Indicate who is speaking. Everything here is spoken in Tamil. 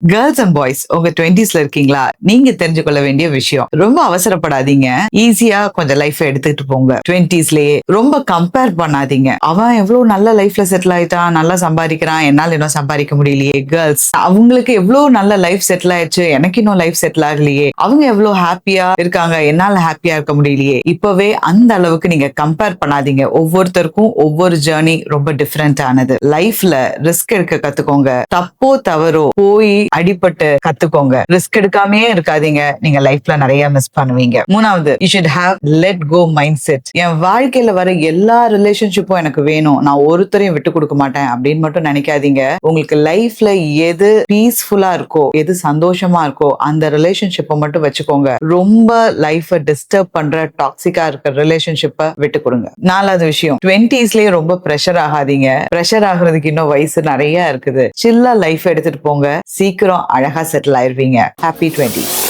Speaker 1: கேர்ள்ஸ் அண்ட் பாய்ஸ் உங்க 20ஸ்ல இருக்கீங்களா? நீங்க தெரிஞ்சு கொள்ள வேண்டிய விஷயம், ரொம்ப அவசரப்படாதீங்க. ஈஸியா கொஞ்சம் லைஃப் எடுத்துட்டு போங்க. 20ஸ்லயே ரொம்ப கம்பேர் பண்ணாதீங்க. அவன் எவ்வளவு நல்ல லைஃப்ல செட்டில் ஆயிட்டான், நல்லா சம்பாதிக்கிறான், என்னால இன்னும் சம்பாதிக்க முடியலையே. கேர்ள்ஸ் அவங்களுக்கு எவ்வளவு நல்ல லைஃப் செட்டில் ஆயிடுச்சு, எனக்கு இன்னும் லைஃப் செட்டில் ஆகலையே. அவங்க எவ்வளவு ஹாப்பியா இருக்காங்க, என்னால ஹாப்பியா இருக்க முடியலையே. இப்பவே அந்த அளவுக்கு நீங்க கம்பேர் பண்ணாதீங்க. ஒவ்வொருத்தருக்கும் ஒவ்வொரு ஜேர்னி ரொம்ப டிஃபரெண்ட் ஆனது. லைஃப்ல ரிஸ்க் எடுக்க கத்துக்கோங்க. தப்போ தவறோ போய் அடிபட்டு கத்துக்கோங்க. ரிஸ்க் எடுக்காமயே இருக்காதீங்க. நீங்க லைஃப்ல நிறைய மிஸ் பண்ணுவீங்க. மூணாவது, you should have let go mindset. என் வாழ்க்கையில வர எல்லா ரிலேஷன்ஷிப்பும் எனக்கு வேணும், நான் ஒருத்தரையும் விட்டு கொடுக்க மாட்டேன் அப்படின்னு மட்டும் நினைக்காதீங்க. உங்களுக்கு லைஃப்ல எது பீஸ்ஃபுல்லா இருக்கோ, எது சந்தோஷமா இருக்கோ அந்த ரிலேஷன்ஷிப்பை மட்டும் வச்சுக்கோங்க. ரொம்ப லைஃப டிஸ்டர்ப் பண்ற டாக்ஸிக்கா இருக்கிற ரிலேஷன்ஷிப்பை விட்டு கொடுங்க. நாலாவது விஷயம், 20ஸ்லயே ரொம்ப பிரஷர் ஆகாதீங்க. பிரஷர் ஆகுறதுக்கு இன்னும் வயசு நிறைய இருக்குது. சில்லா லைஃப் எடுத்துட்டு போங்க. சீக்கிரம் அழகா செட்டில் ஆயிருவீங்க. Happy 20s.